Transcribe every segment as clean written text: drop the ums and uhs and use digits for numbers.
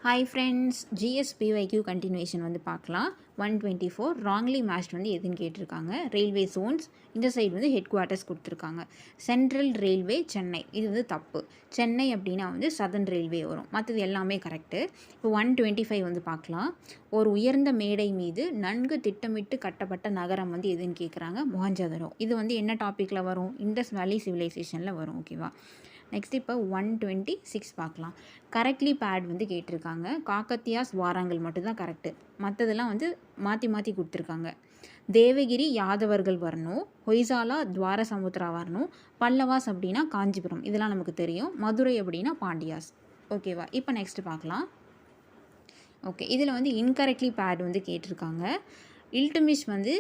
Hi friends, ஜிஎஸ்பிஒய்க்யூ continuation வந்து பார்க்கலாம். 124 wrongly matched வந்து எதுன்னு கேட்டிருக்காங்க. ரயில்வே ஜோன்ஸ் இந்த சைடு வந்து ஹெட் குவார்ட்டர்ஸ் கொடுத்துருக்காங்க. சென்ட்ரல் ரயில்வே சென்னை, இது வந்து தப்பு. சென்னை அப்படின்னா வந்து சதர்ன் ரயில்வே வரும். மற்றது எல்லாமே கரெக்டு. இப்போ 125 வந்து பார்க்கலாம். ஒரு உயர்ந்த மேடை மீது நன்கு திட்டமிட்டு கட்டப்பட்ட நகரம் வந்து எதுன்னு கேட்குறாங்க. மொஹஞ்சதரோ. இது வந்து என்ன டாப்பிக்கில் வரும்? இண்டஸ் வேலி சிவிலைசேஷனில் வரும். ஓகேவா? நெக்ஸ்ட் இப்போ 126 பார்க்கலாம். கரெக்ட்லி பேட் வந்து கேட்டிருக்காங்க. காக்கத்தியாஸ் வாராங்கள் மட்டும்தான் கரெக்டு. மற்றதெல்லாம் வந்து மாற்றி மாற்றி கொடுத்துருக்காங்க. தேவகிரி யாதவர்கள் வரணும், ஹொய்சாலா துவாரசமுத்ரா வரணும், பல்லவாஸ் அப்படின்னா காஞ்சிபுரம், இதெல்லாம் நமக்கு தெரியும். மதுரை அப்படின்னா பாண்டியாஸ். ஓகேவா? இப்போ நெக்ஸ்ட் பார்க்கலாம். ஓகே, இதில் வந்து இன்கரெக்ட்லி பேட் வந்து கேட்டிருக்காங்க. இல்டுமிஷ் வந்து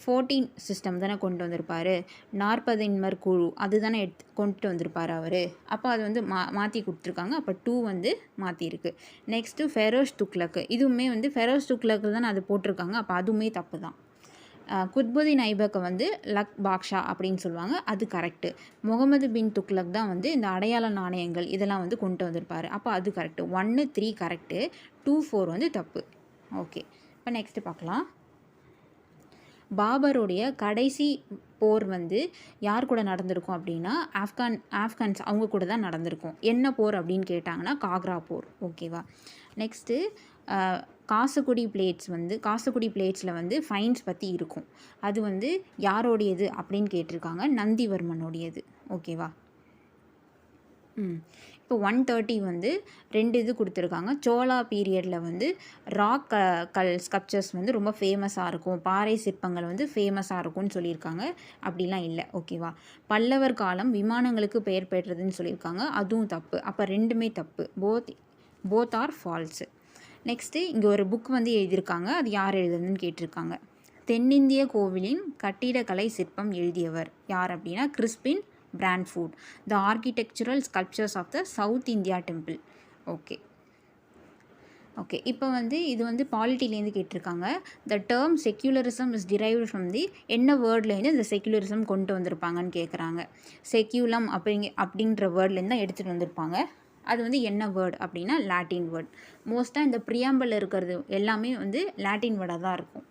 14 சிஸ்டம் தானே கொண்டு வந்திருப்பார். 40 குழு அது தானே கொண்டுட்டு வந்திருப்பார் அவர். அப்போ அது வந்து மாற்றி கொடுத்துருக்காங்க. அப்போ 2 வந்து மாற்றிருக்கு. நெக்ஸ்ட்டு ஃபெரோஸ் துக்லக்கு, இதுவுமே வந்து ஃபெரோஸ் துக்லக்கு தானே அது போட்டிருக்காங்க. அப்போ அதுவுமே தப்பு தான். குத்புதீன் ஐபக்கை வந்து லக் பாக்ஷா அப்படின்னு சொல்லுவாங்க, அது கரெக்டு. முகமது பின் துக்லக் தான் வந்து இந்த அடையாள நாணயங்கள் இதெல்லாம் வந்து கொண்டு வந்திருப்பார். அப்போ அது கரெக்டு. 1, 3 கரெக்டு, 2, 4 வந்து தப்பு. ஓகே, இப்போ நெக்ஸ்ட்டு பார்க்கலாம். பாபருடைய கடைசி போர் வந்து யார் கூட நடந்திருக்கும் அப்படின்னா ஆப்கான்ஸ் அவங்க கூட தான் நடந்திருக்கும். என்ன போர் அப்படின்னு கேட்டாங்கன்னா காக்ரா போர். ஓகேவா? நெக்ஸ்ட்டு காசக்குடி பிளேட்ஸில் வந்து ஃபைன்ஸ் பற்றி இருக்கும். அது வந்து யாரோடையது அப்படின்னு கேட்டிருக்காங்க. நந்திவர்மனுடையது. ஓகேவா? இப்போ 130 வந்து 2 இது கொடுத்துருக்காங்க. சோழா பீரியடில் வந்து ராக் ஸ்கல்ப்சர்ஸ் வந்து ரொம்ப ஃபேமஸாக இருக்கும், பாறை சிற்பங்கள் வந்து ஃபேமஸாக இருக்கும்னு சொல்லியிருக்காங்க. அப்படிலாம் இல்லை. ஓகேவா? பல்லவர் காலம் விமானங்களுக்கு பெயர் பெற்றதுன்னு சொல்லியிருக்காங்க. அதுவும் தப்பு. அப்போ ரெண்டுமே தப்பு. Both are falls. நெக்ஸ்ட்டு இங்கே ஒரு புக் வந்து எழுதியிருக்காங்க. அது யார் எழுதுறதுன்னு கேட்டிருக்காங்க. தென்னிந்திய கோவிலின் கட்டிடக்கலை சிற்பம் எழுதியவர் யார் அப்படின்னா Crispin Brandford. The architectural sculptures of the South India Temple. Okay, இப்போ வந்து இது வந்து பாலிட்டிலேருந்து கேட்டிருக்காங்க. The term secularism is derived from the என்ன வேர்ட்லேருந்து இந்த செக்யூலரிசம் கொண்டு வந்திருப்பாங்கன்னு கேட்குறாங்க. செக்யூலம் அப்படின்ற வேர்ட்லேருந்து தான் எடுத்துகிட்டு வந்திருப்பாங்க. அது வந்து என்ன வேர்டு அப்படின்னா லாட்டின் வேர்ட். மோஸ்ட்டாக இந்த ப்ரியாம்பிள் இருக்கிறது எல்லாமே வந்து லாட்டின் வேர்டாக தான் இருக்கும்.